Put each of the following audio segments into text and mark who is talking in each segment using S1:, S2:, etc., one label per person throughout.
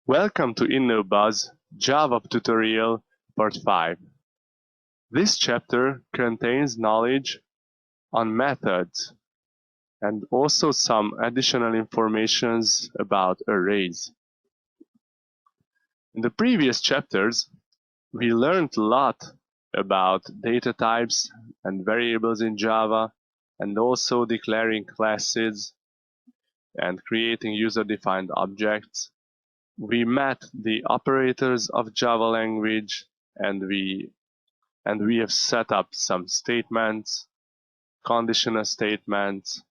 S1: Welcome to InnoBuzz Java tutorial part 5. This chapter contains knowledge on methods and also some additional informations about arrays. In the previous chapters, we learned a lot about data types and variables in Java, and also declaring classes and creating user-defined objects. We met the operators of Java language, and we have set up some statements, conditional statements,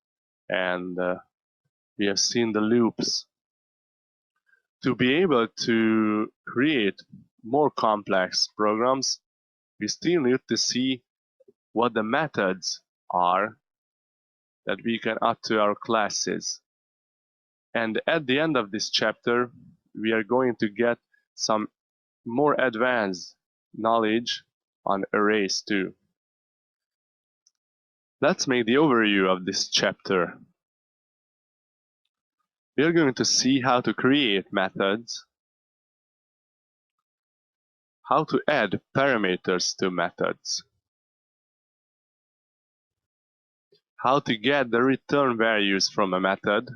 S1: and we have seen the loops. To be able to create more complex programs, we still need to see what the methods are that we can add to our classes. And at the end of this chapter, we are going to get some more advanced knowledge on arrays too. Let's make the overview of this chapter. We are going to see how to create methods, how to add parameters to methods, how to get the return values from a method.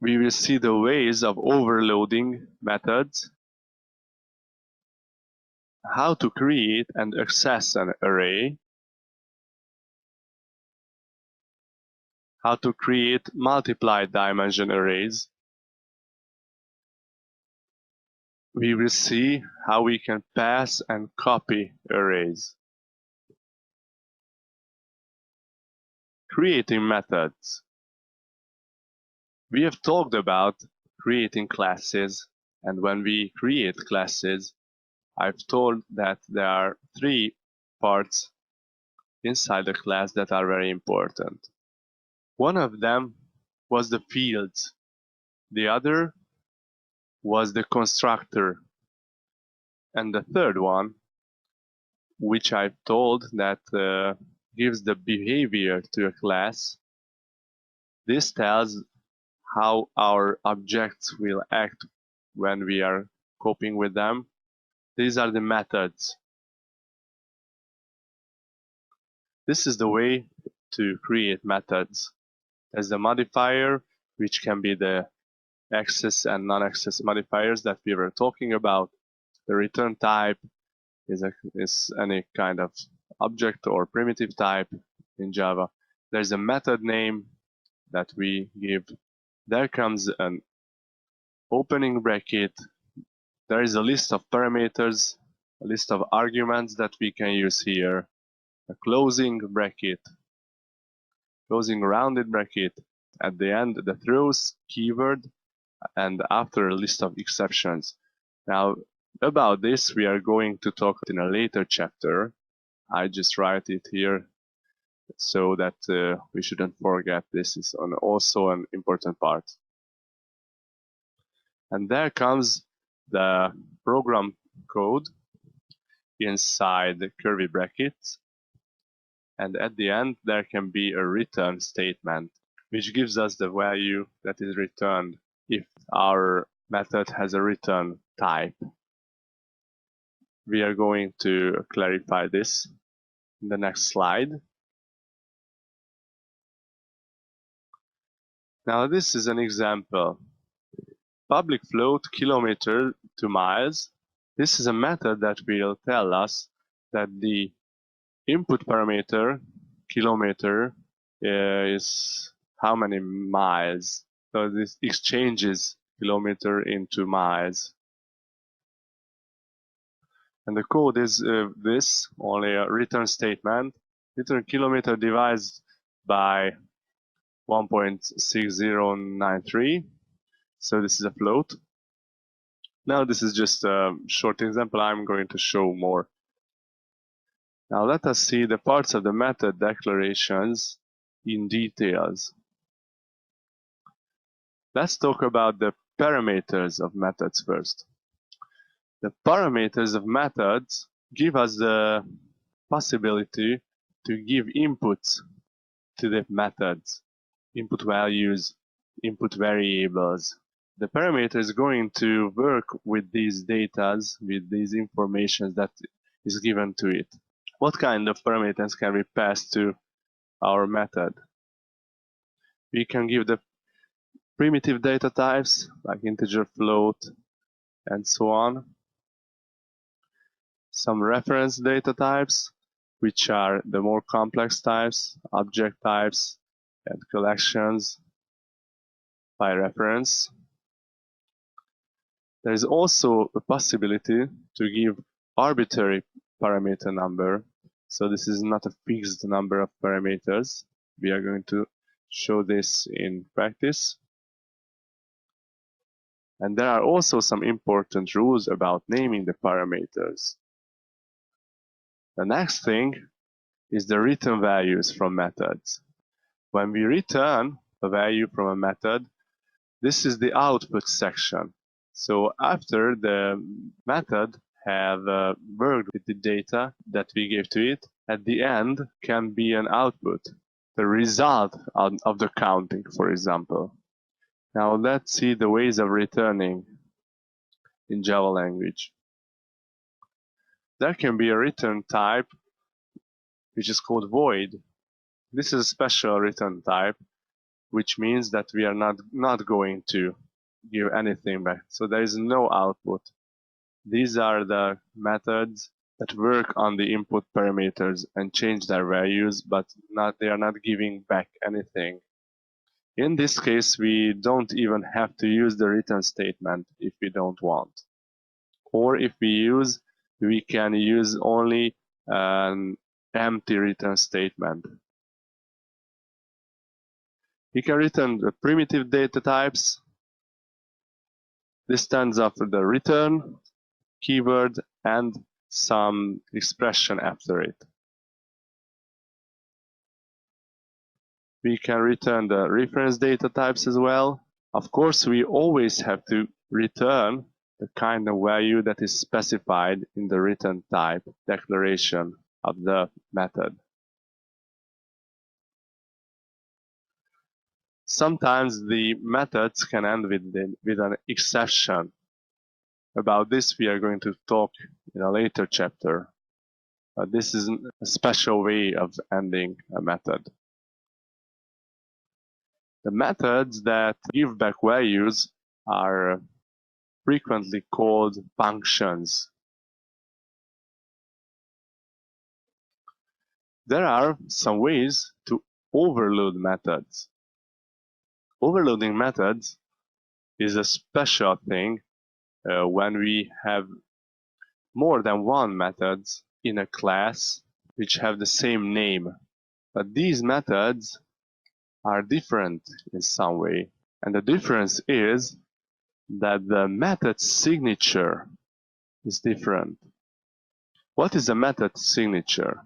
S1: We will see the ways of overloading methods, how to create and access an array, how to create multiply-dimension arrays. We will see how we can pass and copy arrays. Creating methods. We have talked about creating classes, and when we create classes, I've told that there are 3 parts inside the class that are very important. One of them was the fields. The other was the constructor. And the third one, which I've told that gives the behavior to a class. This tells how our objects will act when we are coping with them. These are the methods. This is the way to create methods. There's the modifier, which can be the access and non-access modifiers that we were talking about. The return type is any kind of object or primitive type in Java. There's a method name that we give. There comes an opening bracket. There is a list of parameters, a list of arguments that we can use here. A closing bracket, closing rounded bracket. At the end, the throws keyword, and after a list of exceptions. Now, about this, we are going to talk in a later chapter. I just write it here so that we shouldn't forget this is also an important part. And there comes the program code inside the curly brackets. And at the end, there can be a return statement, which gives us the value that is returned if our method has a return type. We are going to clarify this in the next slide. Now this is an example. Public float kilometer to miles. This is a method that will tell us that the input parameter kilometer is how many miles. So this exchanges kilometer into miles. And the code is this, only a return statement. Return kilometer divides by 1.6093. So this is a float. Now this is just a short example. I'm going to show more. Now let us see the parts of the method declarations in details. Let's talk about the parameters of methods first. The parameters of methods give us the possibility to give inputs to the methods, input values, input variables. The parameter is going to work with these data, with these information that is given to it. What kind of parameters can we pass to our method? We can give the primitive data types like integer, float, and so on. Some reference data types, which are the more complex types, object types, and collections by reference. There is also a possibility to give arbitrary parameter number. So this is not a fixed number of parameters. We are going to show this in practice. And there are also some important rules about naming the parameters. The next thing is the return values from methods. When we return a value from a method, this is the output section. So after the method have worked with the data that we gave to it, at the end can be an output, the result of the counting, for example. Now let's see the ways of returning in Java language. There can be a return type which is called void. This is a special return type, which means that we are not going to give anything back. So there is no output. These are the methods that work on the input parameters and change their values, but they are not giving back anything. In this case, we don't even have to use the return statement if we don't want. Or if we use, we can use only an empty return statement. We can return the primitive data types. This stands after the return keyword and some expression after it. We can return the reference data types as well. Of course, we always have to return the kind of value that is specified in the return type declaration of the method. Sometimes the methods can end with an exception. About this we are going to talk in a later chapter. This is a special way of ending a method. The methods that give back values are frequently called functions. There are some ways to overload methods. Overloading methods is a special thing when we have more than one methods in a class which have the same name. But these methods are different in some way. And the difference is that the method signature is different. What is a method signature?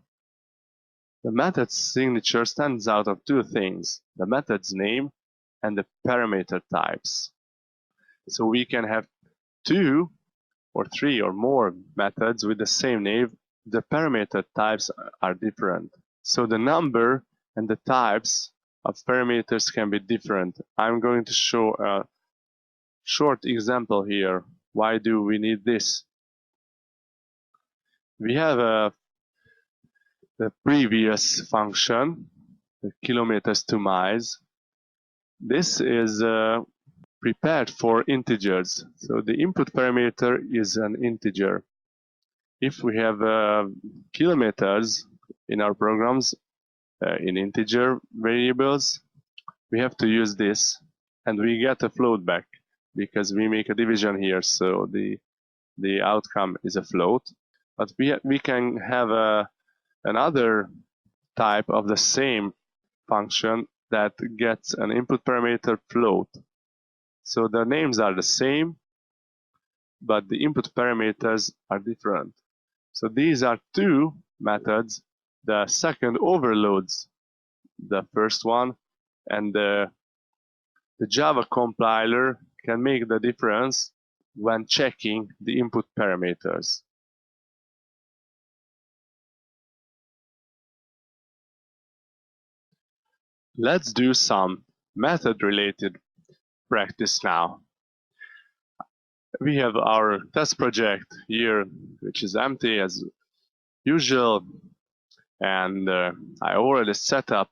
S1: The method signature stands out of two things, the method's name and the parameter types. So we can have 2 or 3 or more methods with the same name. The parameter types are different. So the number and the types of parameters can be different. I'm going to show a short example here. Why do we need this? We have the previous function, the kilometers to miles. This is prepared for integers. So the input parameter is an integer. If we have kilometers in our programs in integer variables, we have to use this, and we get a float back because we make a division here, so the outcome is a float. But we can have another type of the same function that gets an input parameter float. So the names are the same, but the input parameters are different. So these are two methods. The second overloads the first one, and the Java compiler can make the difference when checking the input parameters. Let's do some method-related practice now. We have our test project here, which is empty as usual, and I already set up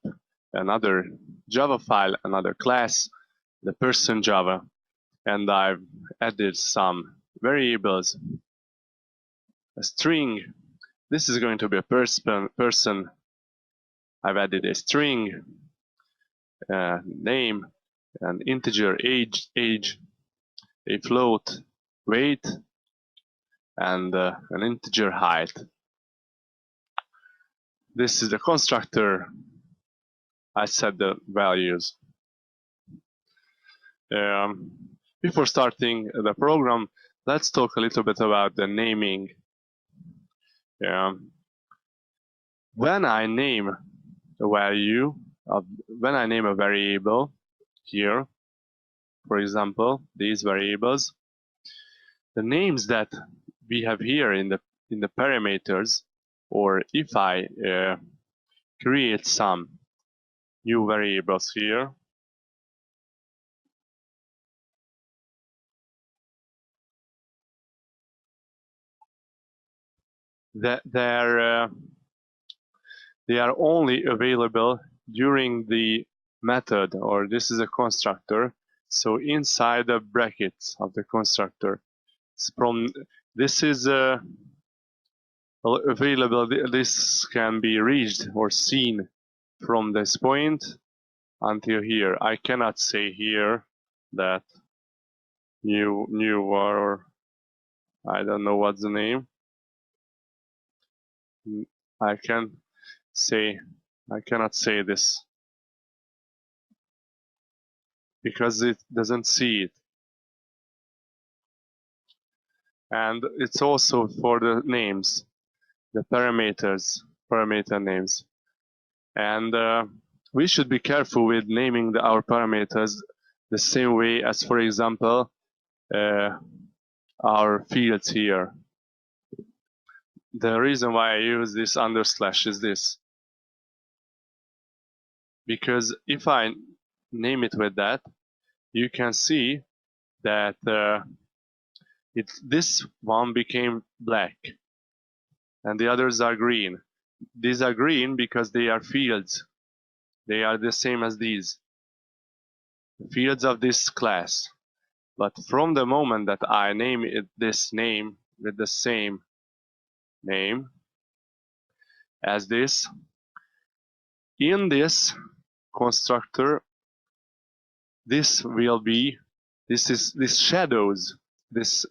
S1: another Java file, another class, the person Java, and I've added some variables, a string. This is going to be a person. I've added a string, name, an integer age, a float weight, and an integer height. This is the constructor. I set the values. Before starting the program, let's talk a little bit about the naming. When I name a value, when I name a variable here, for example, these variables, the names that we have here in the parameters, or if I create some new variables here, that they are only available during the method, or this is a constructor, so inside the brackets of the constructor. From this is available, this can be reached or seen from this point until here. I cannot say here that new or I don't know what's the name. I cannot say this because it doesn't see it. And it's also for the names, the parameter names. And we should be careful with naming our parameters the same way as, for example, our fields here. The reason why I use this underslash is this. Because if I name it with that, you can see that this one became black and the others are green. These are green because they are fields. They are the same as these fields of this class. But from the moment that I name it this name with the same name as this, in this constructor, this shadows this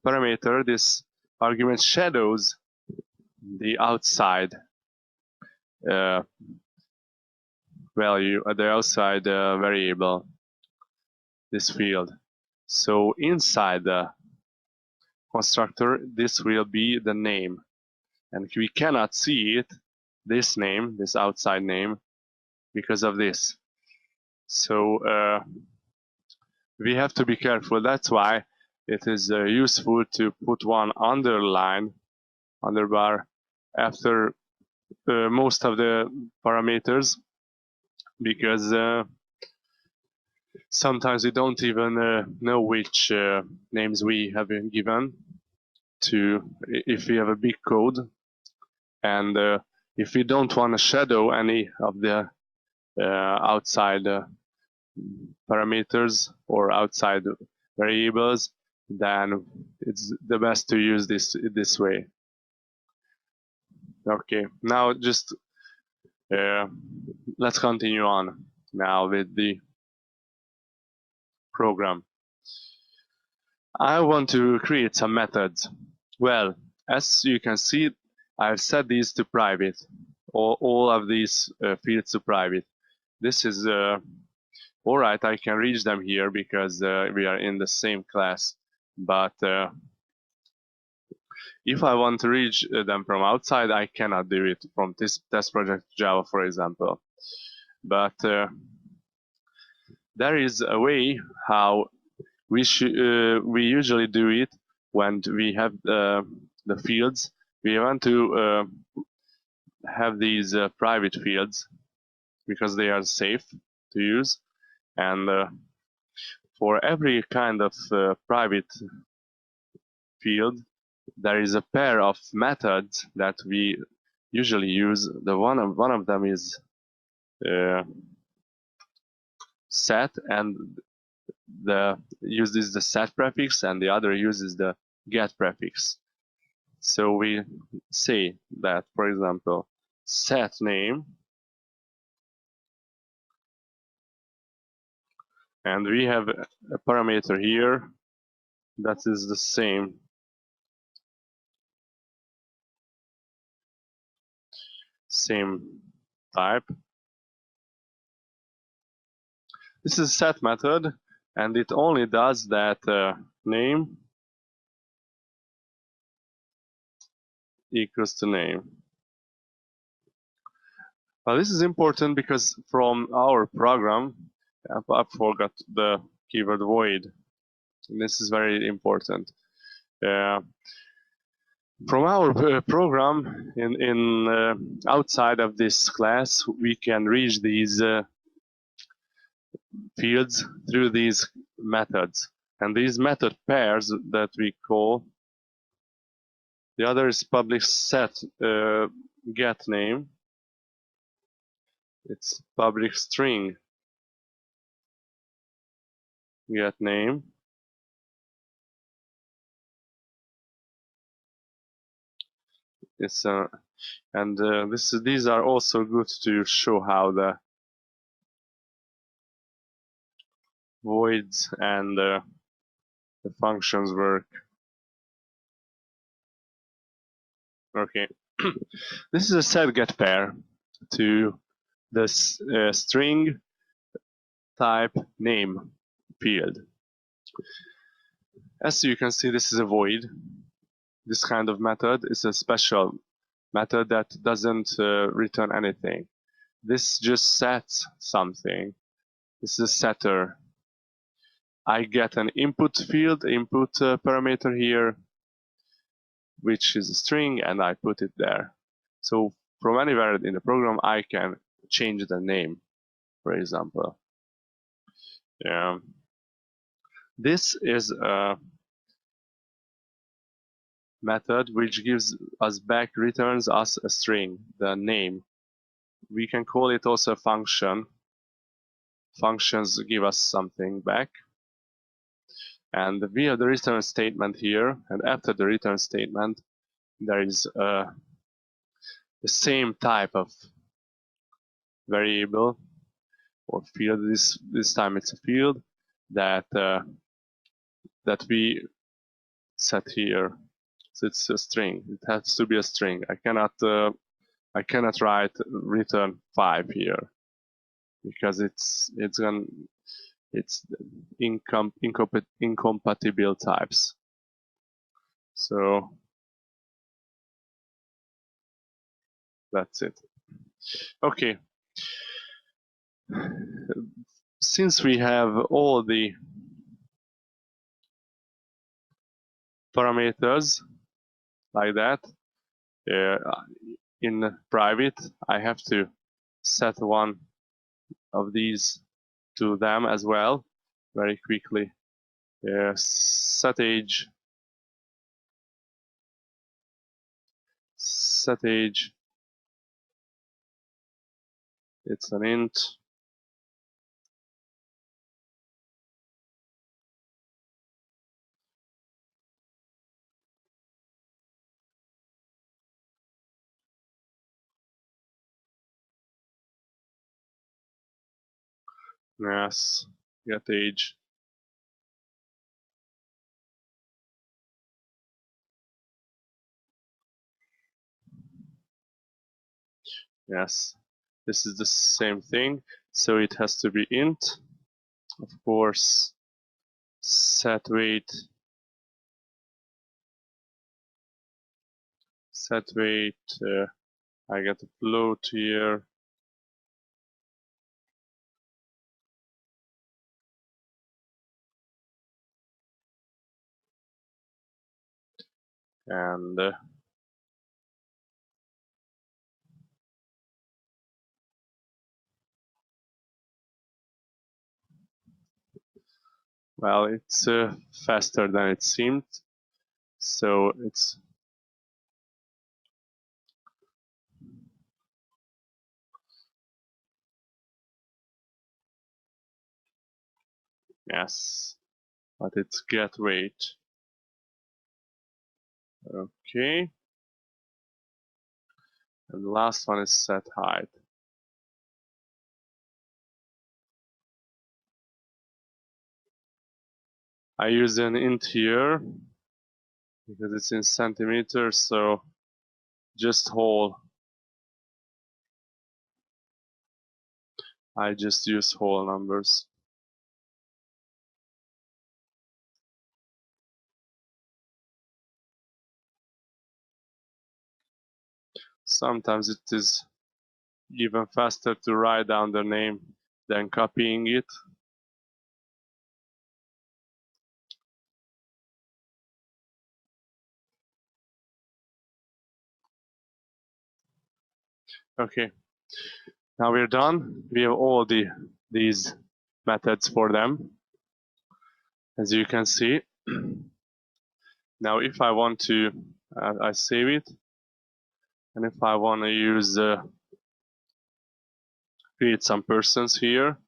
S1: parameter, this argument shadows the outside value, the outside variable, this field. So inside the constructor, this will be the name, and we cannot see it, this name, this outside name, because of this. So we have to be careful. That's why it is useful to put one underbar after most of the parameters, because sometimes we don't even know which names we have been given to, if we have a big code, and if we don't want to shadow any of the outside parameters or outside variables, then it's the best to use this way. Okay, now just let's continue on now with the program. I want to create some methods. Well, as you can see, I've set these to private, all of these fields to private. This is alright, I can reach them here because we are in the same class, but if I want to reach them from outside, I cannot do it from this test project Java, for example. But there is a way how we usually do it when we have the fields. We want to have these private fields because they are safe to use, and for every kind of private field, there is a pair of methods that we usually use. One of them is set, and uses the set prefix, and the other uses the get prefix. So we say that, for example, set name, and we have a parameter here that is the same type. This is set method, and it only does that name equals to name. Now this is important because from our program, I forgot the keyword void. This is very important. From our program, in outside of this class, we can reach these fields through these methods, and these method pairs that we call. The other is public set get name. It's public string get name. It's and these are also good to show how the voids and the functions work. Okay, this is a set get pair to this string type name field. As you can see, this is a void. This kind of method is a special method that doesn't return anything. This just sets something. This is a setter. I get an input field, input parameter here, which is a string, and I put it there. So from anywhere in the program, I can change the name, for example. This is a method which gives us back, returns us a string, the name. We can call it also a function. Functions give us something back. And we have the return statement here, and after the return statement, there is the same type of variable or field. This time it's a field that that we set here. So it's a string. It has to be a string. I cannot write return 5 here because it's incompatible types. So that's it. Okay. Since we have all the parameters like that in private, I have to set one of these to them as well very quickly. Set age, it's an int. Yes, get age. Yes, this is the same thing. So it has to be int. Of course, set weight. I get a float here. And Well, it's faster than it seemed. So it's yes, but it's get weight. Okay, and the last one is set height. I use an int here because it's in centimeters, so just whole. I just use whole numbers. Sometimes it is even faster to write down the name than copying it. Okay, now we're done. We have all these methods for them, as you can see. Now if I want to, I save it, and if I want to use create some persons here,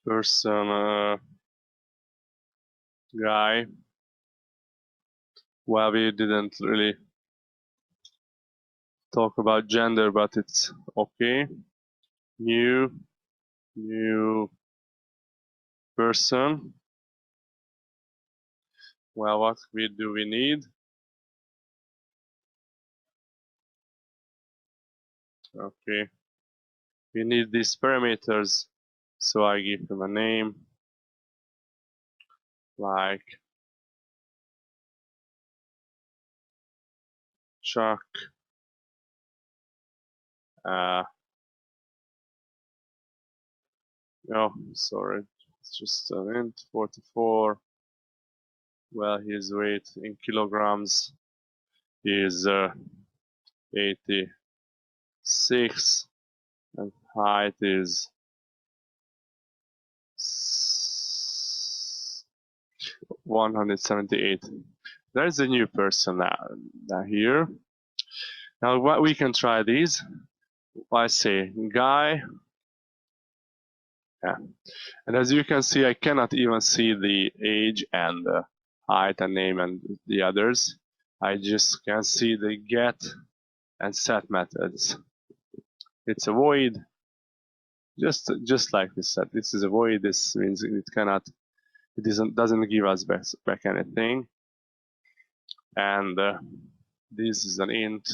S1: person guy. Well, we didn't really talk about gender, but it's okay. New person. Well, what do we need? Okay, we need these parameters, so I give him a name like Chuck. Oh, sorry, it's just an int 44. Well, his weight in kilograms is 86, and height is 178. There's a new person now here. Now what we can try these. I say guy. Yeah. And as you can see, I cannot even see the age and the height and name and the others. I just can see the get and set methods. It's a void, just like we said. This is a void. This means it cannot, it doesn't give us back anything. And this is an int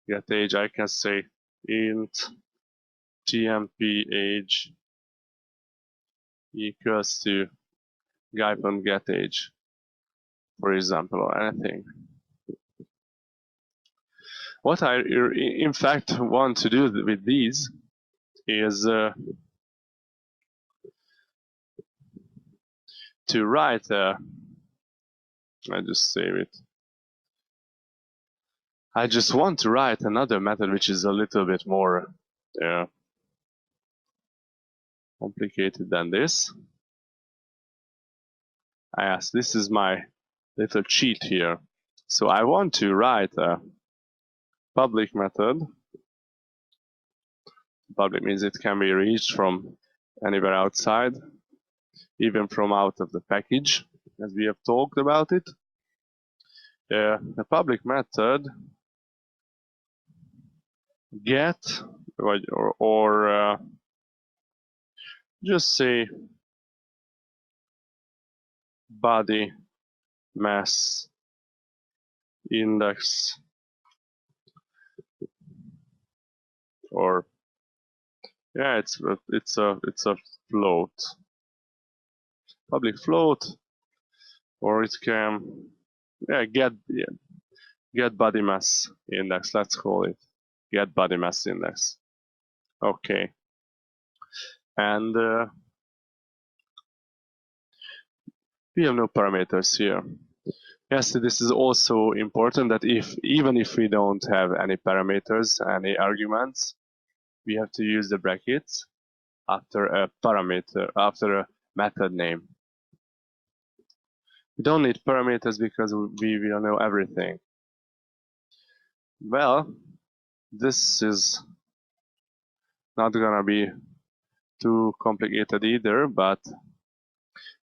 S1: get age. I can say int tmp age equals to guy.get age, for example, or anything. What I in fact want to do with these is to write I just save it. I just want to write another method which is a little bit more complicated than this. This is my little cheat here. So I want to write a public method. Public means it can be reached from anywhere outside, even from out of the package, as we have talked about it. The public method get or just say body mass index, or yeah, it's a float, public float, or it can get body mass index. Let's call it get body mass index. Okay, and we have no parameters here. Yes, this is also important that even if we don't have any parameters, any arguments, we have to use the brackets. after a parameter, after a method name. We don't need parameters because we don't know everything. Well, this is not gonna be too complicated either, but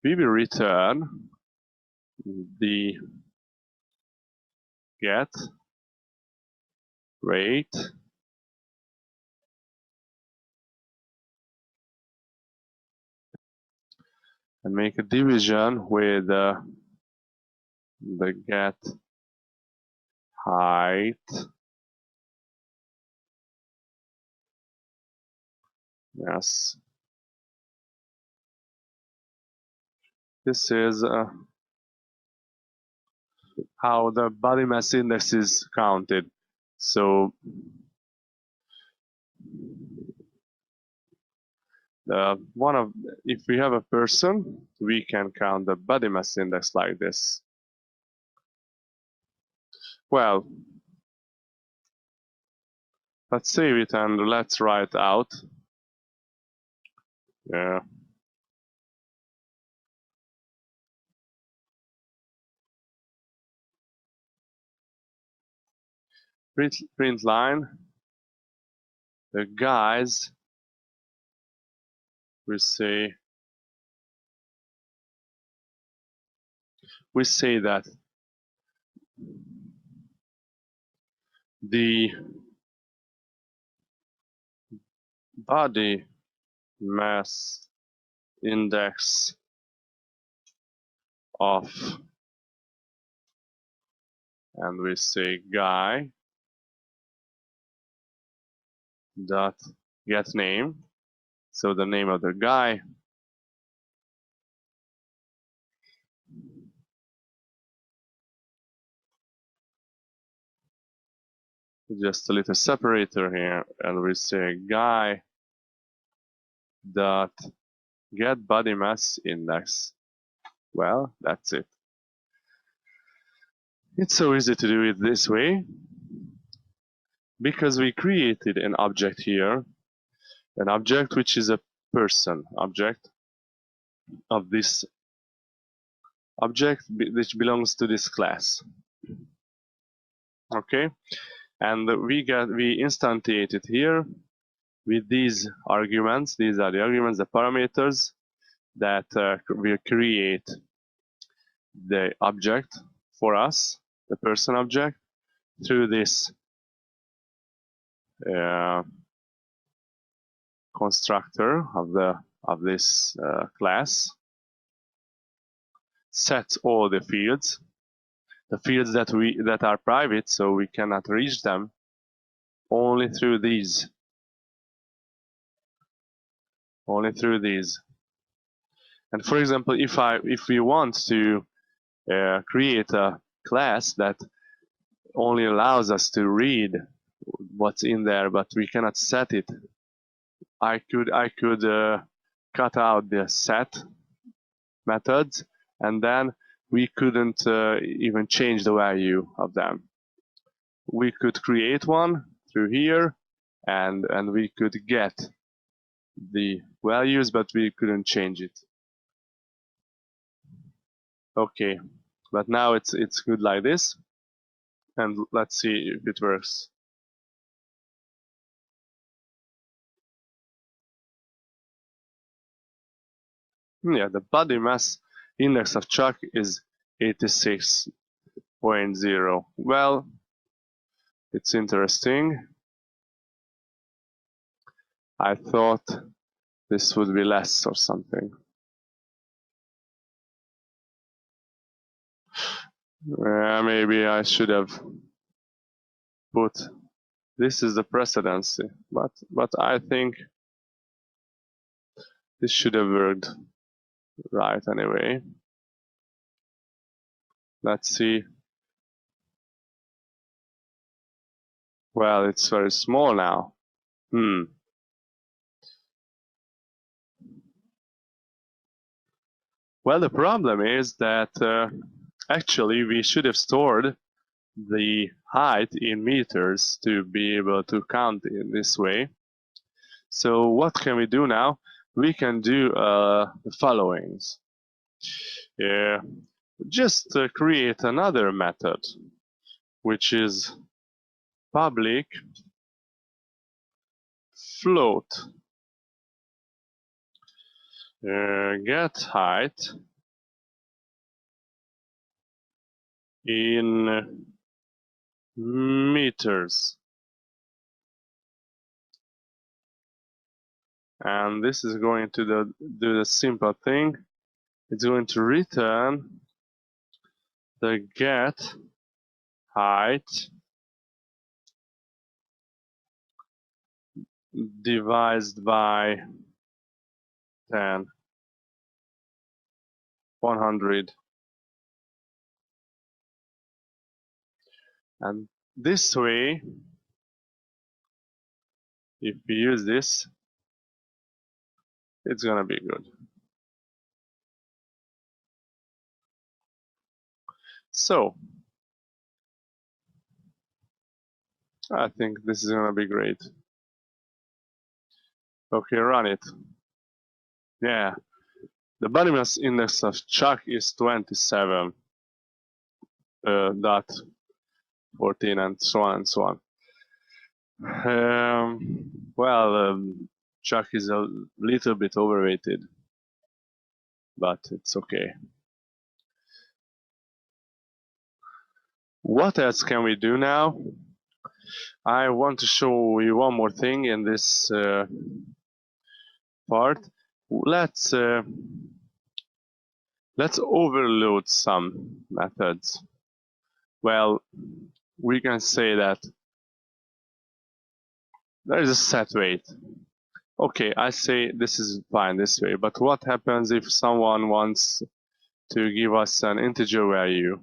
S1: we will return the get rate and make a division with the get height. Yes, this is how the body mass index is counted. So if we have a person, we can count the body mass index like this. Well, let's save it and let's write out. Yeah. Print line. The guys, we say that the body mass index of, and we say guy dot get name, so the name of the guy, just a little separator here, and we say guy dot get body mass index. Well, that's it. It's so easy to do it this way because we created an object here, an object which is a person object of this object which belongs to this class. Okay, and we instantiate it here with these arguments. These are the arguments, the parameters that will create the object for us, the person object, through this constructor of this class. Sets all the fields that are private, so we cannot reach them, only through these. And for example, if we want to create a class that only allows us to read what's in there, but we cannot set it, I could cut out the set methods, and then we couldn't even change the value of them. We could create one through here, and we could get the values, but we couldn't change it. Okay, but now it's good like this, and let's see if it works. Yeah, the body mass index of Chuck is 86.0. Well, it's interesting. I thought this would be less or something. Maybe I should have put this is the precedency, but I think this should have worked right anyway. Let's see. Well, it's very small now. Well, the problem is that actually we should have stored the height in meters to be able to count in this way. So what can we do now? we can do the followings. Just create another method, which is public float get height in meters, and this is going to do the simple thing. It's going to return the get height divided by 10, 100, and this way, if we use this, it's gonna be good. So I think this is gonna be great. Okay, run it. Yeah, the body mass index of Chuck is 27 dot 14 and so on and so on. Chuck is a little bit overrated, but it's okay. What else can we do now? I want to show you one more thing in this part. Let's overload some methods. Well, we can say that there is a set weight. Okay, I say this is fine this way, but what happens if someone wants to give us an integer value?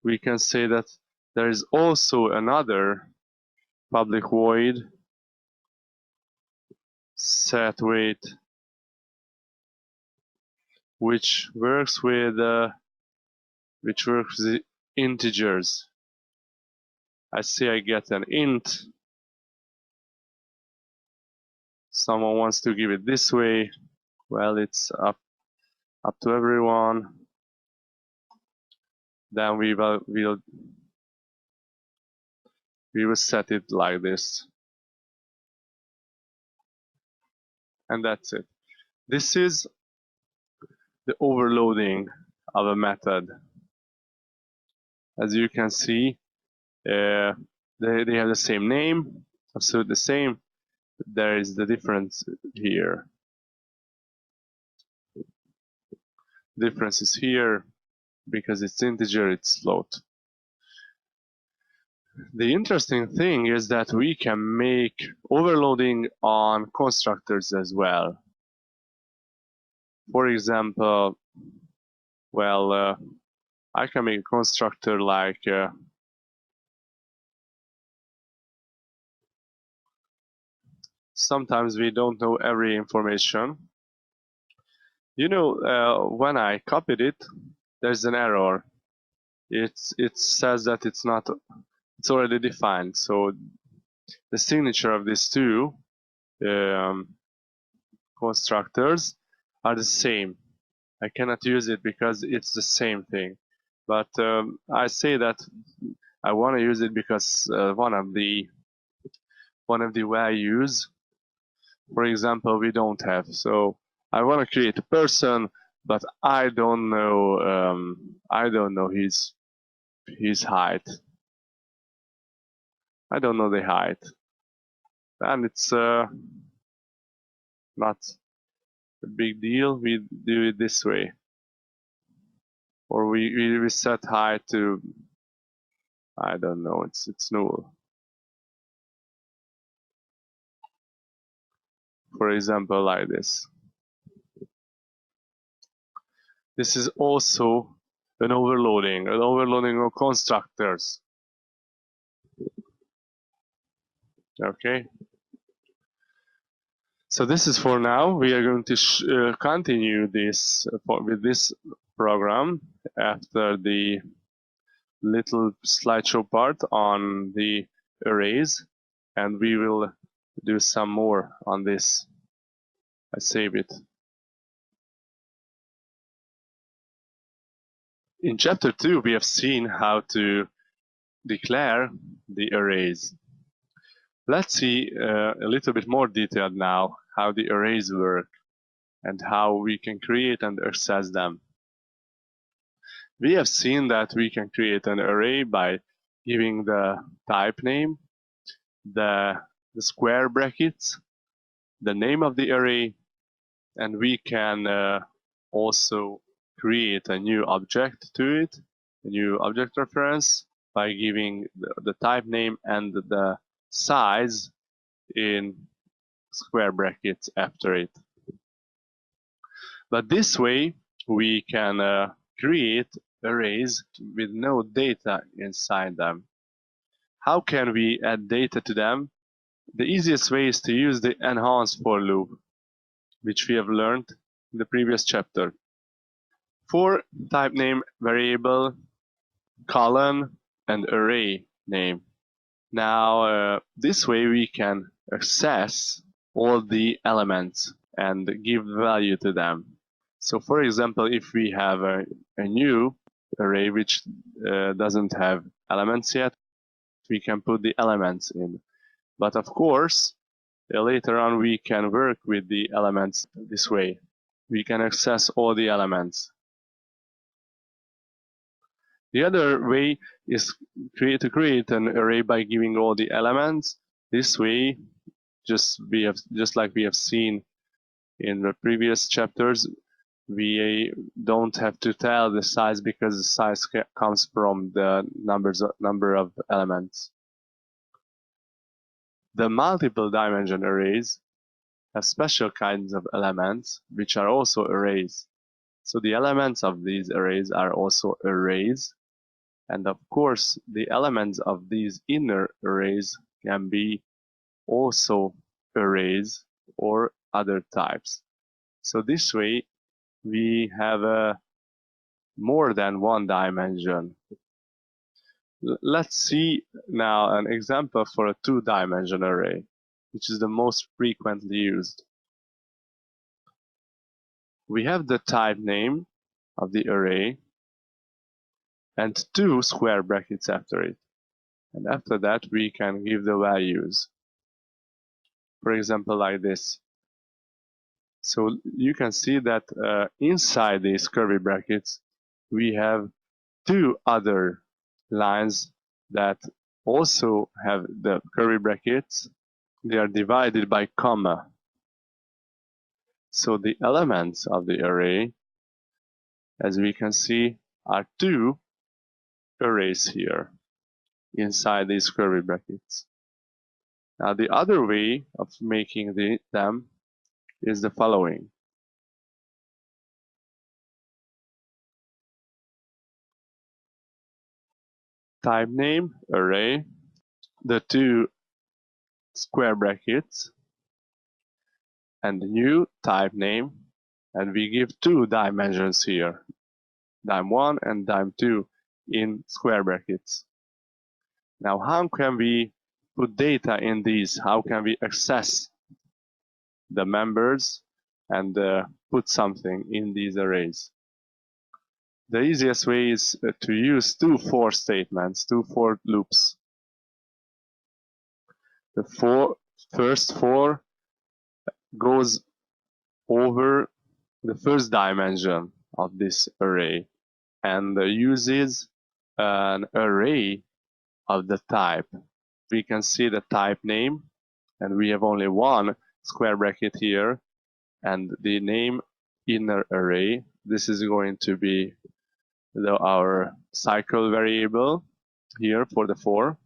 S1: We can say that there is also another public void set weight which works with integers. I say I get an int. Someone wants to give it this way. Well, it's up to everyone. Then we will set it like this, and that's it. This is the overloading of a method. As you can see, they have the same name, absolutely the same. There is the difference here. Difference is here because it's integer, it's float. The interesting thing is that we can make overloading on constructors as well. For example, well, I can make a constructor like sometimes we don't know every information. You know, when I copied it, there's an error. It says that it's already defined. So the signature of these two constructors are the same. I cannot use it because it's the same thing. But I say that I want to use it because one of the values, for example, we don't have. So I want to create a person, but I don't know his height. I don't know the height, and it's not a big deal. We do it this way, or we set height to, I don't know, it's null. For example, like this. This is also an overloading of constructors. Okay. So this is for now. We are going to continue this with this program after the little slideshow part on the arrays, and we will do some more on this. I save it. In chapter 2, we have seen how to declare the arrays. Let's see a little bit more detailed now how the arrays work and how we can create and access them. We have seen that we can create an array by giving the type name, the square brackets, the name of the array, and we can also create a new object to it, a new object reference, by giving the type name and the size in square brackets after it. But this way we can create arrays with no data inside them. How can we add data to them? The easiest way is to use the enhance for loop, which we have learned in the previous chapter. For type name variable, column, and array name. Now this way we can access all the elements and give value to them. So for example, if we have a new array which doesn't have elements yet, we can put the elements in. But of course, later on we can work with the elements this way. We can access all the elements. The other way is to create an array by giving all the elements. This way, just like we have seen in the previous chapters, we don't have to tell the size because the size comes from the number of elements. The multiple dimension arrays have special kinds of elements which are also arrays. So the elements of these arrays are also arrays. And of course, the elements of these inner arrays can be also arrays or other types. So this way, we have more than one dimension. Let's see now an example for a two-dimension array, which is the most frequently used. We have the type name of the array and two square brackets after it. And after that, we can give the values. For example, like this. So you can see that inside these curly brackets, we have two other lines that also have the curly brackets. They are divided by comma. So the elements of the array, as we can see, are two arrays here inside these curly brackets. Now the other way of making them is the following. Type name, array, the two square brackets, and new type name, and we give two dimensions here, dim1 and dim2 in square brackets. Now how can we put data in these? How can we access the members and put something in these arrays? The easiest way is to use two for statements, two for loops. The first for goes over the first dimension of this array and uses an array of the type. We can see the type name, and we have only one square bracket here, and the name inner array. This is going to be our cycle variable here for the for,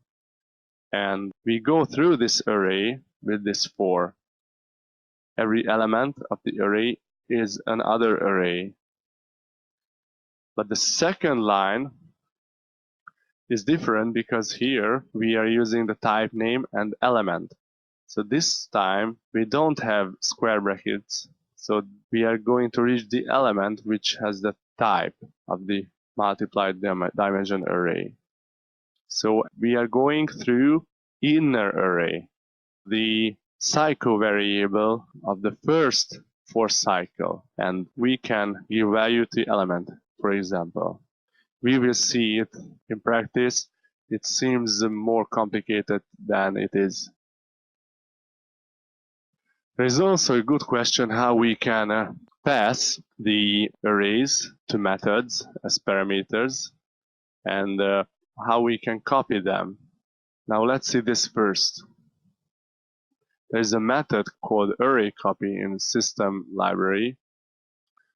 S1: and we go through this array with this for. Every element of the array is another array. But the second line is different because here we are using the type name and element. So this time we don't have square brackets. So we are going to reach the element which has the type of the multiplied dimension array. So we are going through inner array. The cycle variable of the first for cycle, and we can give value to element. For example, we will see it in practice. It seems more complicated than it is. There is also a good question how we can pass the arrays to methods as parameters, and how we can copy them. Now let's see this first. There's a method called arrayCopy in system library,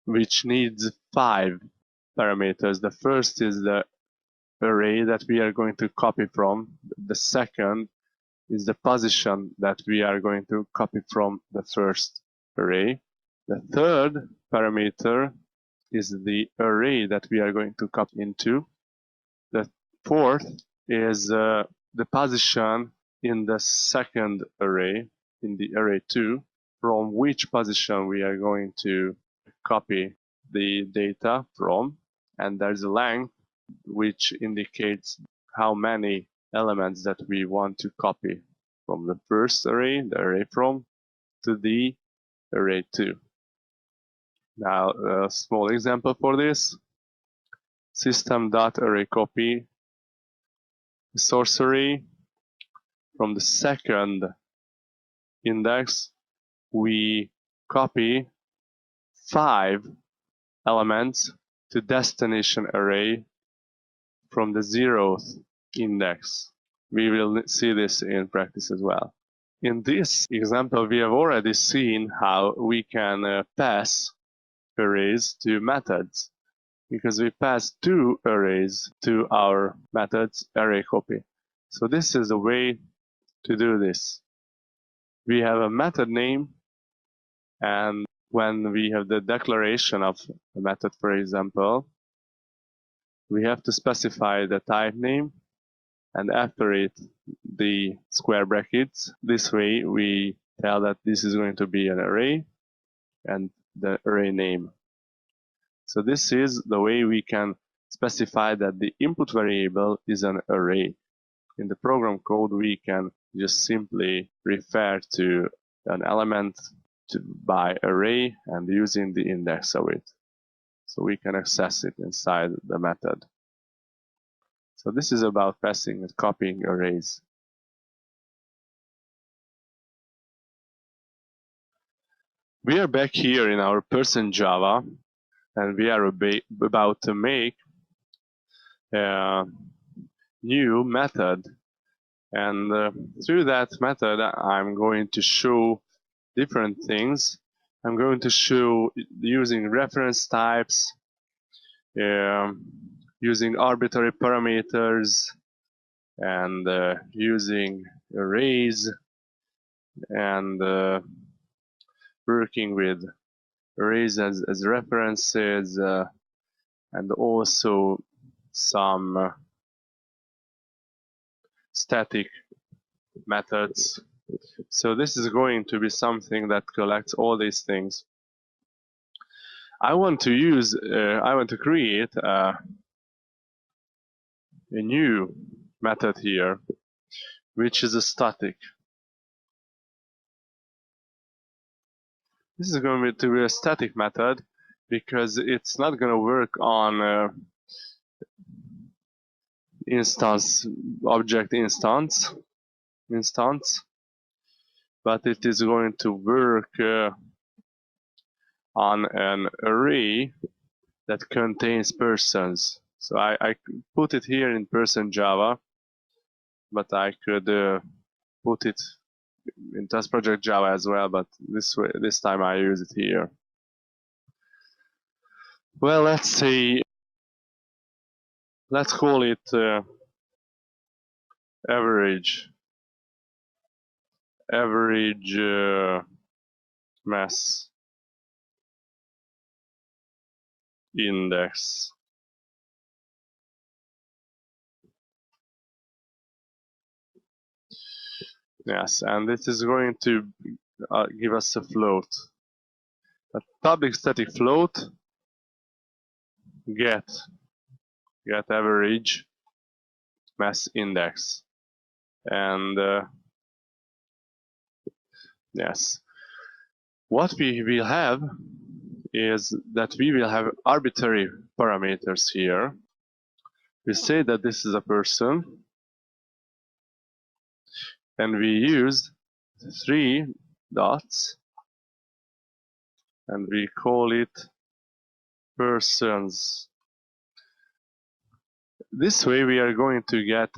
S1: which needs 5 parameters. The first is the array that we are going to copy from. The second is the position that we are going to copy from the first array. The third parameter is the array that we are going to copy into. The fourth is the position in the second array, in the array 2, from which position we are going to copy the data from. And there's a length which indicates how many elements that we want to copy from the first array, the array from, to the array 2. Now, a small example for this. System.arrayCopy source array. From the second index, we copy 5 elements to destination array from the 0th index. We will see this in practice as well. In this example, we have already seen how we can pass arrays to methods, because we pass 2 arrays to our methods arrayCopy. So this is a way to do this. We have a method name, and when we have the declaration of a method, for example, we have to specify the type name, and after it the square brackets. This way we tell that this is going to be an array and the array name. So this is the way we can specify that the input variable is an array. In the program code, we can just simply refer to an element by array and using the index of it. So we can access it inside the method. So this is about passing and copying arrays. We are back here in our .java, and we are about to make a new method. And through that method, I'm going to show different things. I'm going to show using reference types, using arbitrary parameters, and using arrays, and working with arrays as references, and also some static methods. So this is going to be something that collects all these things. I want to create a new method here, which is a static. This is going to be a static method because it's not going to work on object instance, but it is going to work on an array that contains persons. So I put it here in .java, but I could put it in test project Java as well, but this time I use it here. Well, let's call it average mass index. Yes, and this is going to give us a float. A public static float get average mass index. And yes, What we will have is that we will have arbitrary parameters here. We say that this is a person, and we use 3 dots, and we call it persons. This way we are going to get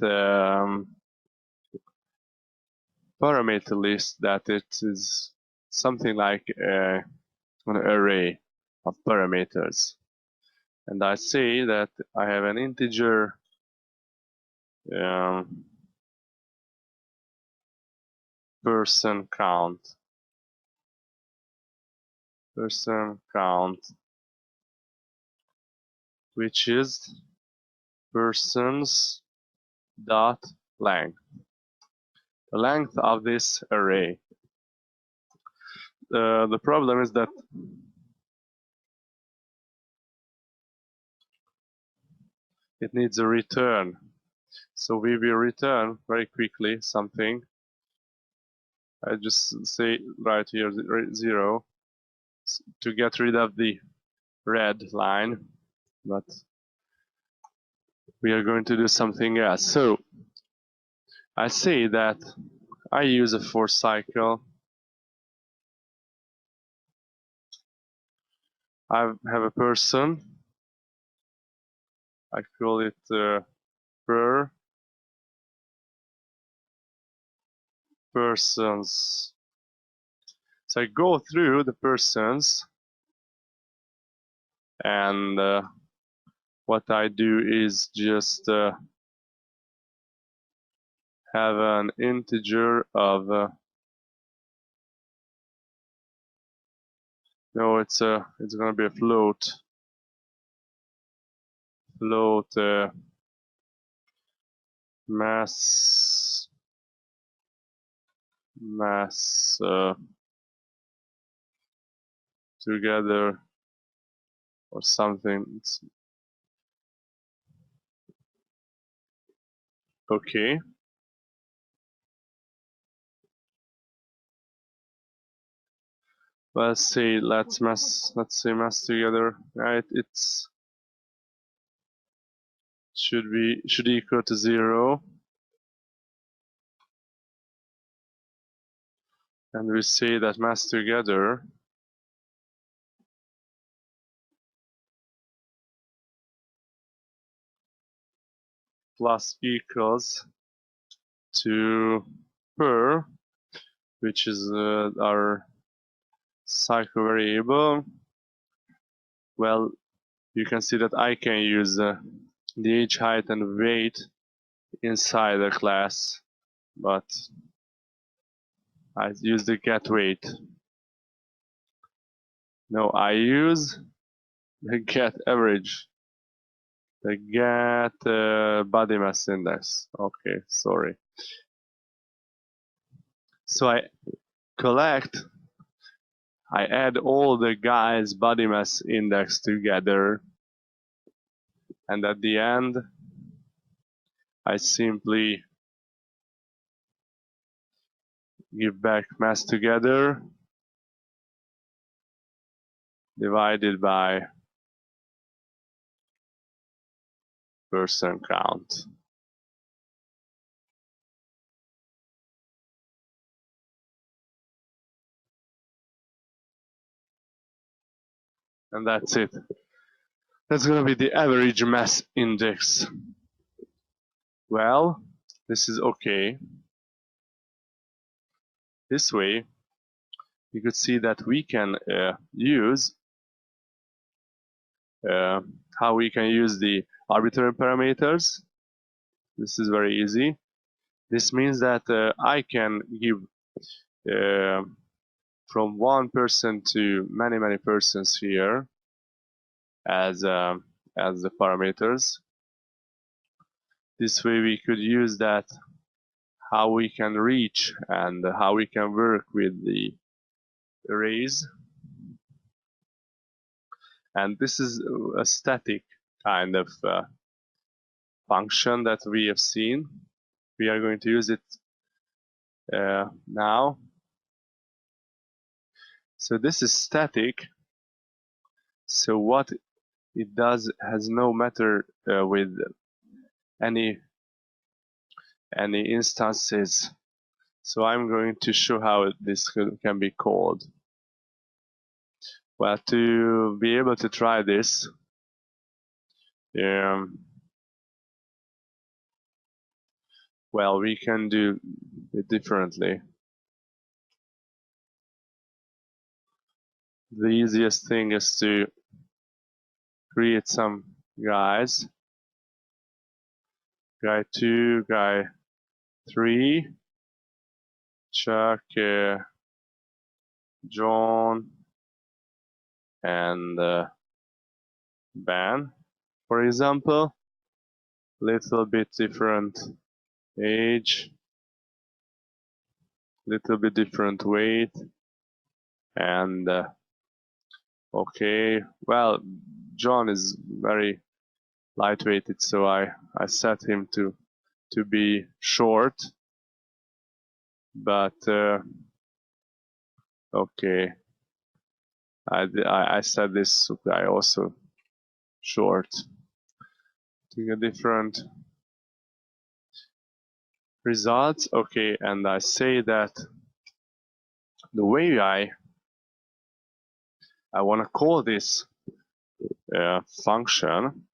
S1: parameter list that it is something like an array of parameters. And I say that I have an integer person count, which is persons dot length, the length of this array. The problem is that it needs a return, so we will return very quickly something. I just say right here 0 to get rid of the red line, but we are going to do something else. So I say that I use a for cycle. I have a person. I call it per persons. So I go through the persons, and what I do is just have an integer of no, it's gonna be a float mass together or something. It's okay. Let's say mass together. Right, it's should equal to 0, and we say that mass together plus equals to per, which is our cycle variable. Well, you can see that I can use the age, height, and weight inside the class, but I use the get weight. No, I use the get average, the get body mass index. Okay, sorry. So I add all the guys' body mass index together, and at the end I simply give back mass together divided by person count. And that's it. That's going to be the average mass index. Well, this is okay. This way, you could see that we can use how we can use the arbitrary parameters. This is very easy. This means that I can give from one person to many persons here as the parameters. This way we could use that how we can reach and how we can work with the arrays. And this is a static kind of function that we have seen. We are going to use it now. So this is static. So what it does has no matter with any instances. So I'm going to show how this can be called. Well, to be able to try this, well, we can do it differently. The easiest thing is to create some guys. Guy 2, guy 3, Chuck, John, and Ben, for example. Little bit different age, little bit different weight, and okay, well, John is very lightweighted, so I set him to be short, but okay, I set this guy also short to get different results. Okay, and I say that the way I want to call this function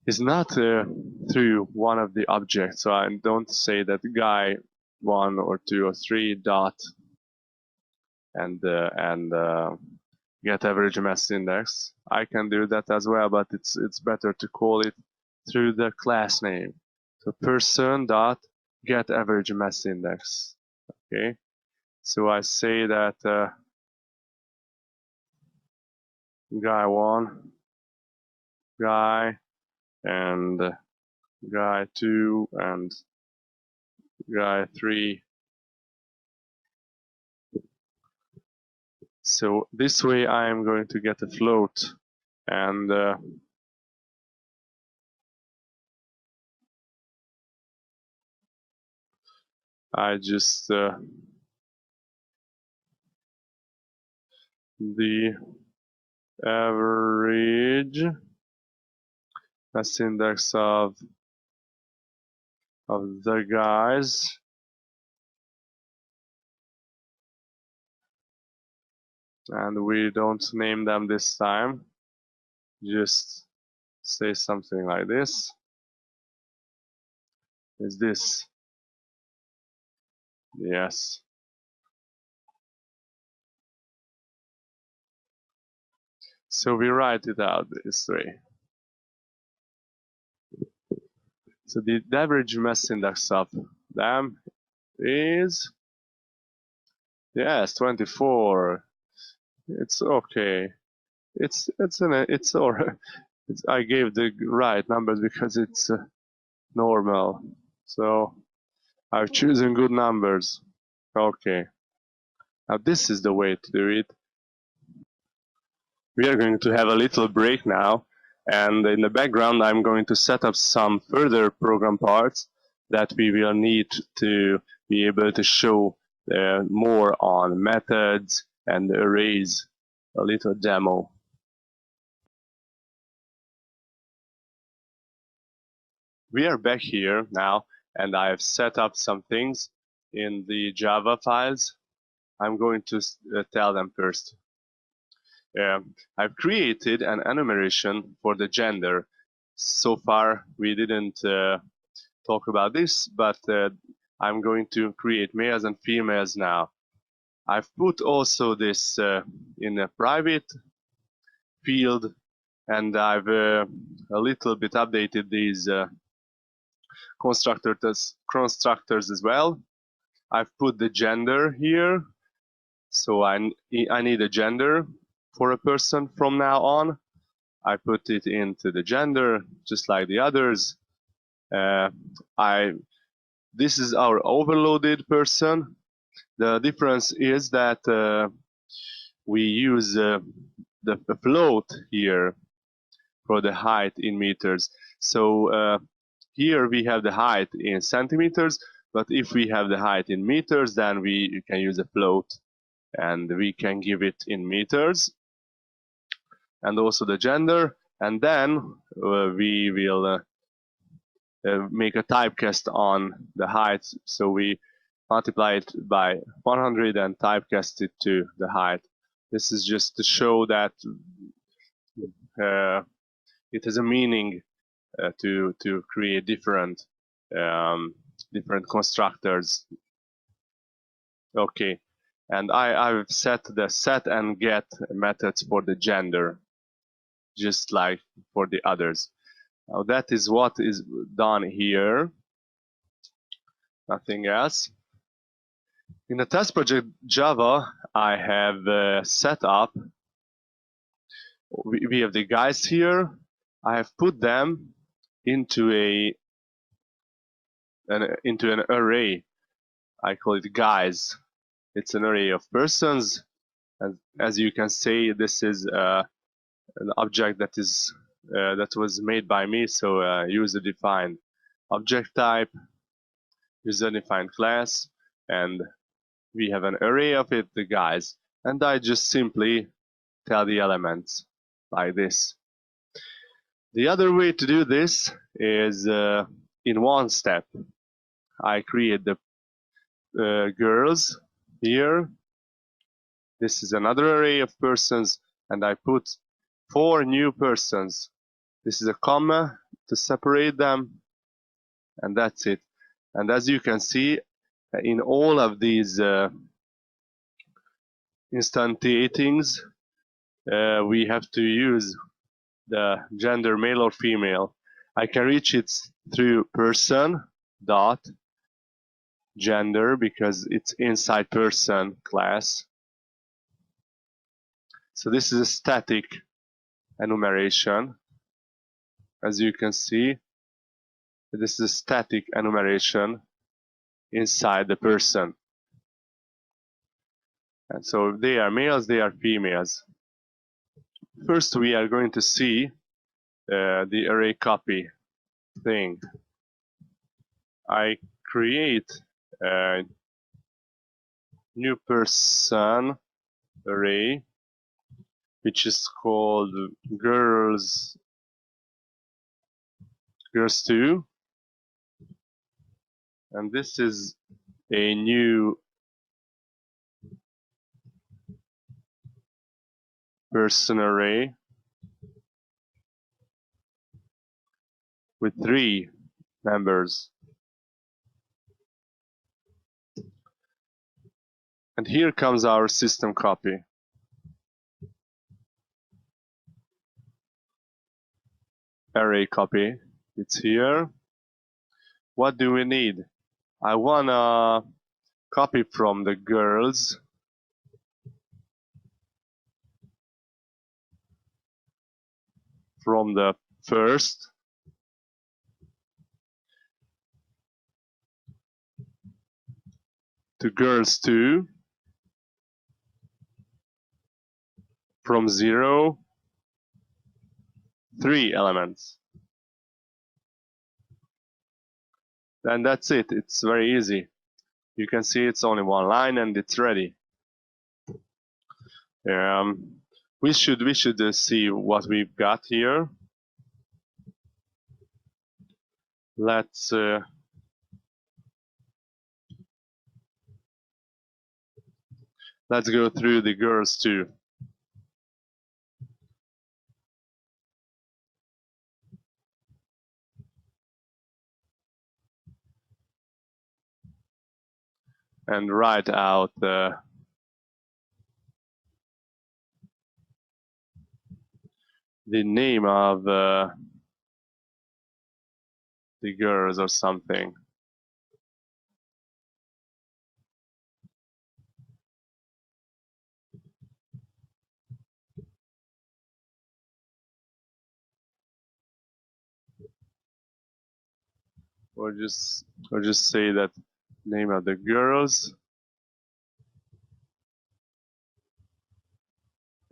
S1: is not through one of the objects. So I don't say that guy 1 or 2 or 3 dot and get average mass index. I can do that as well, but it's better to call it through the class name. So person dot get average mass index. Okay, so I say that guy 1, guy, and guy 2, and guy 3. So this way I am going to get a float, and I just the average mass index of the guys, and we don't name them this time, just say something like this. Is this? Yes. So we write it out this way. So the average mass index of them is, yes, 24. It's okay. It's or I gave the right numbers because it's normal. So I've chosen good numbers. Okay. Now this is the way to do it. We are going to have a little break now, and in the background I'm going to set up some further program parts that we will need to be able to show more on methods and arrays, a little demo. We are back here now, and I have set up some things in the Java files. I'm going to tell them first. I've created an enumeration for the gender. So far, we didn't talk about this, but I'm going to create males and females now. I've put also this in a private field, and I've a little bit updated these constructors as well. I've put the gender here, so I need a gender for a person from now on. I put it into the gender just like the others. This is our overloaded person. The difference is that we use the float here for the height in meters. So here we have the height in centimeters, but if we have the height in meters, then we can use a float. and we can give it in meters, and also the gender, and then we will make a typecast on the height. So we multiply it by 100 and typecast it to the height. This is just to show that it has a meaning to create different different constructors. Okay, and I've set the set and get methods for the gender, just like for the others. Now that is what is done here, nothing else. In the test project Java, I have set up, we have the guys here. I have put them into an array. I call it guys. It's an array of persons, and as you can see, this is an object that is that was made by me. So user-defined object type, user-defined class, and we have an array of it, the guys, and I just simply tell the elements like this. The other way to do this is in one step. I create the girls here. This is another array of persons, and I put 4 new persons. This is a comma to separate them, and that's it. And as you can see, in all of these instantiatings, we have to use the gender male or female. I can reach it through person dot gender because it's inside person class. So this is a static enumeration. As you can see, this is a static enumeration inside the person. And so if they are males, they are females. First, we are going to see the array copy thing. I create a new person array, which is called girls2, and this is a new person array with 3 members. And here comes our system copy. Array copy, it's here. What do we need? I want to copy from the girls from the first to girls2 from 0, 3 elements. And that's it. It's very easy. You can see it's only 1 line and it's ready. We should see what we've got here. Let's go through the girls2. And write out the name of the girls or something. Or just say that name of the girls,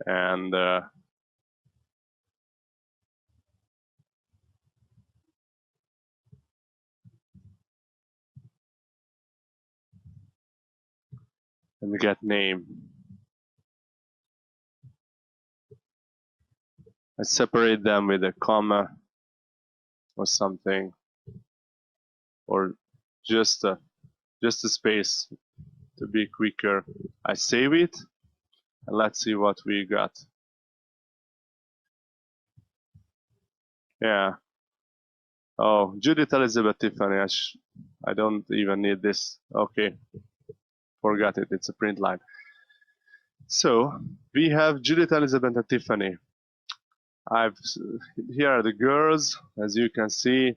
S1: and get name. I separate them with a comma or something, or just a space to be quicker. I save it, and let's see what we got. Yeah. Oh, Judith Elizabeth Tiffany. I don't even need this. Okay, forgot it. It's a print line. So we have Judith Elizabeth and Tiffany. Here are the girls. As you can see,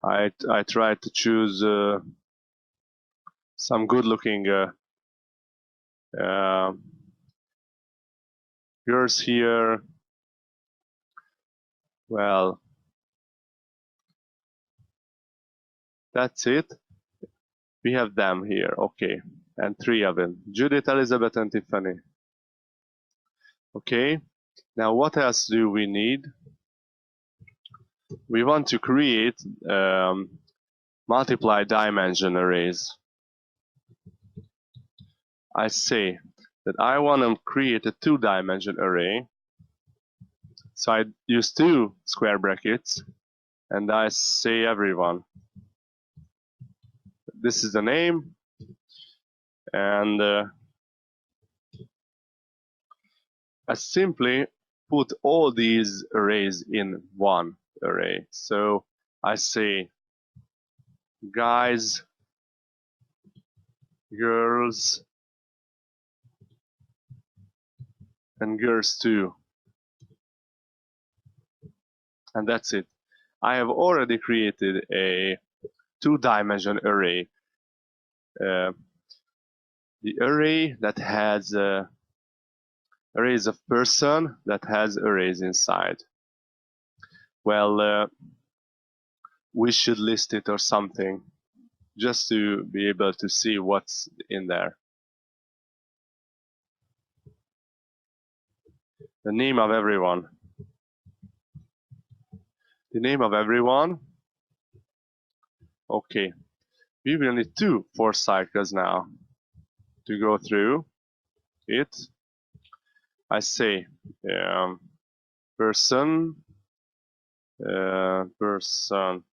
S1: I tried to choose some good-looking uh, girls here. Well, that's it. We have them here. Okay, and 3 of them: Judith, Elizabeth, and Tiffany. Okay. Now, what else do we need? We want to create multiply dimension arrays. I say that I want to create a 2-dimension array. So I use 2 square brackets, and I say everyone. This is the name, and I simply put all these arrays in one array. So I say guys, girls, and girls too. And that's it. I have already created a 2-dimension array. The array that has arrays of person that has arrays inside. Well, we should list it or something just to be able to see what's in there. The name of everyone. The name of everyone. Okay. We will need 2 for cycles now to go through it. I say person, person.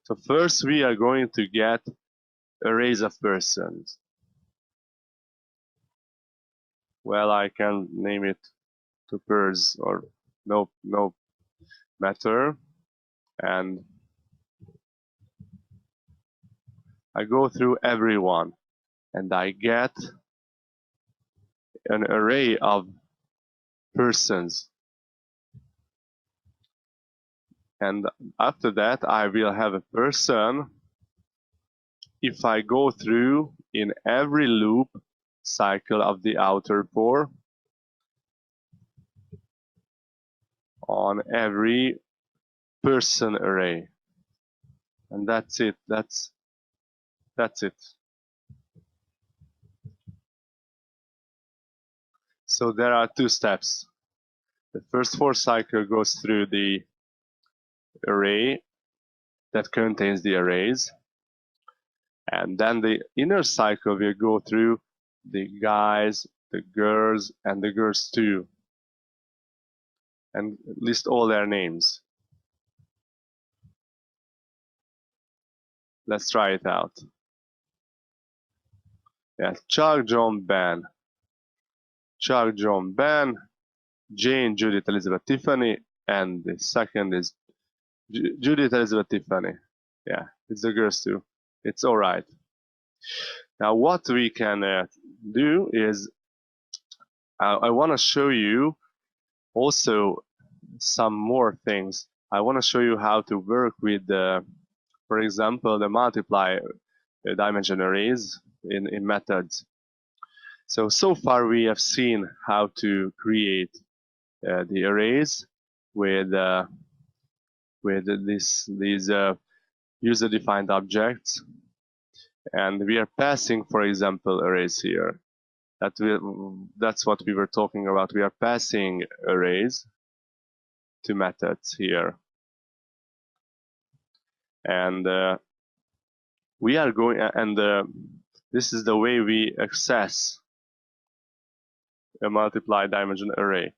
S1: So first we are going to get arrays of persons. Well, I can name it to pers or no matter, and I go through everyone, and I get an array of persons. And after that, I will have a person if I go through in every loop cycle of the outer for on every person array. And that's it. That's it. So there are 2 steps. The first for cycle goes through the array that contains the arrays, and then the inner cycle will go through the guys, the girls, and the girls too, and list all their names. Let's try it out. Yes, Chuck, John, Ben. Chuck, John, Ben, Jane, Judith, Elizabeth, Tiffany, and the second is Judith, Elizabeth, Tiffany. Yeah, it's the girls too. It's all right. Now what we can do is I want to show you also some more things. I want to show you how to work with for example, the multiply dimension arrays in methods. So far we have seen how to create the arrays with these user-defined objects, and we are passing, for example, arrays here. That's what we were talking about. We are passing arrays to methods here, and we are going, and this is the way we access a multiply dimension array.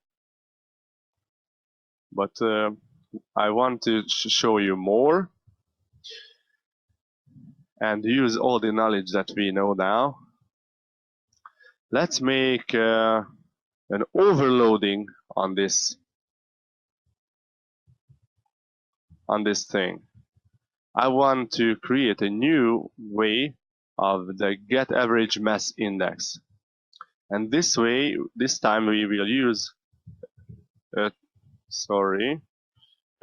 S1: but I want to show you more and use all the knowledge that we know now. Let's make an overloading on this thing. I want to create a new way of the get average mass index. And this way, this time we will use a,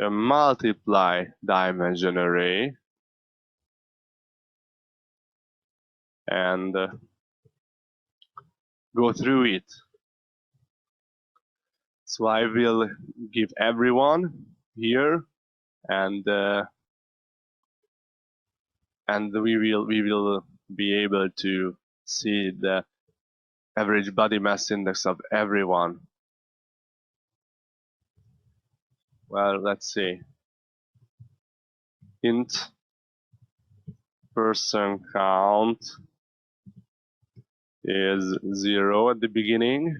S1: a multiply dimension array, and go through it. So I will give everyone here, and we will be able to see the average body mass index of everyone. Well, let's see. Int person count is 0 at the beginning.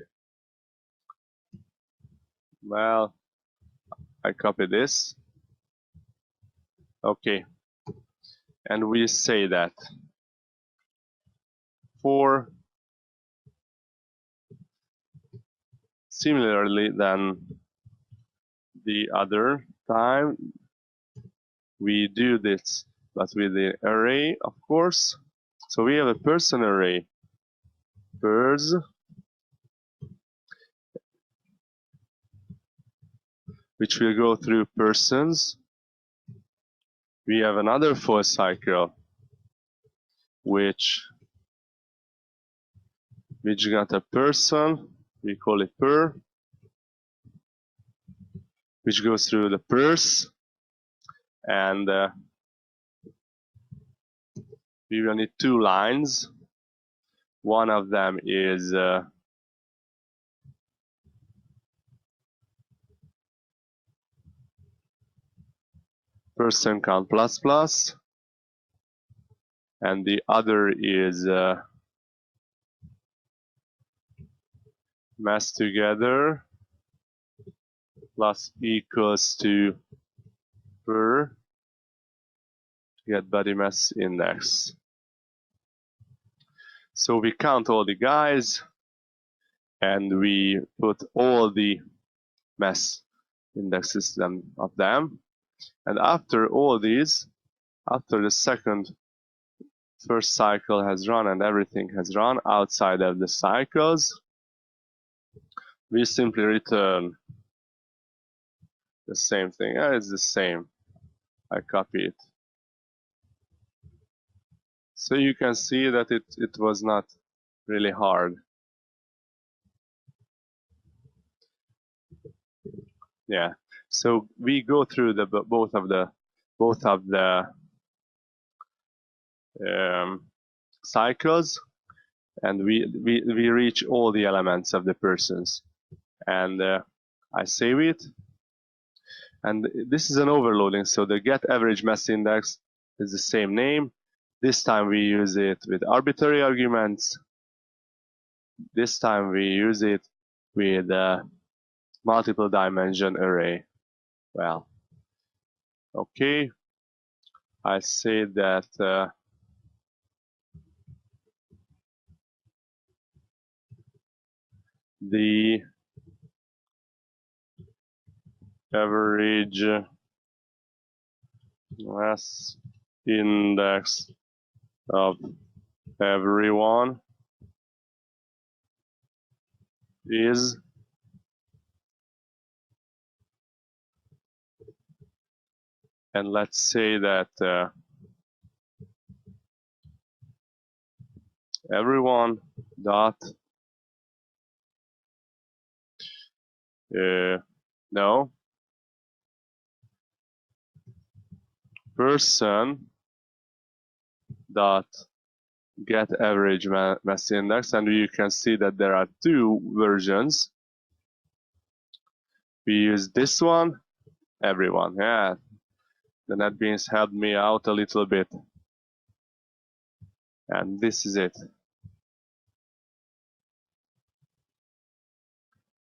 S1: Well, I copy this. Okay. And we say that for similarly than the other time, we do this, but with the array, of course. So we have a person array, pers, which will go through persons. We have another for cycle, which got a person, we call it per, which goes through the pers, and we will need two lines. One of them is person count plus plus, and the other is mass together plus equals to per to get body mass index. So we count all the guys and we put all the mass indexes of them, and after all these, after the first cycle has run and everything has run outside of the cycles, we simply return the same thing. It's the same. I copy it. So you can see that it was not really hard. Yeah. So we go through the both of the cycles, and we reach all the elements of the persons, and I save it. And this is an overloading, so the get average mass index is the same name. This time we use it with arbitrary arguments. This time we use it with a multiple dimension array. Well, okay. I say that the average mass index of everyone is and let's say that everyone dot no person dot get average mass index, and you can see that there are two versions. We use this one, everyone. Yeah, the NetBeans helped me out a little bit, and this is it.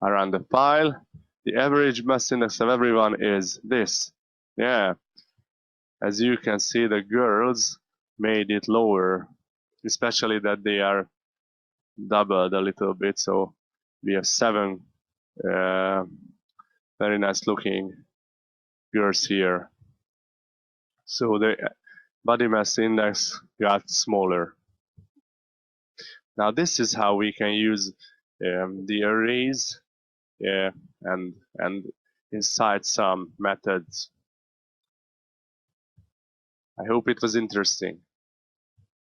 S1: I run the file. the average mass index of everyone is this. Yeah, as you can see, the girls made it lower, especially that they are doubled a little bit. So we have 7 uh, very nice looking girls here. So the body mass index got smaller. Now this is how we can use the arrays and inside some methods. I hope it was interesting.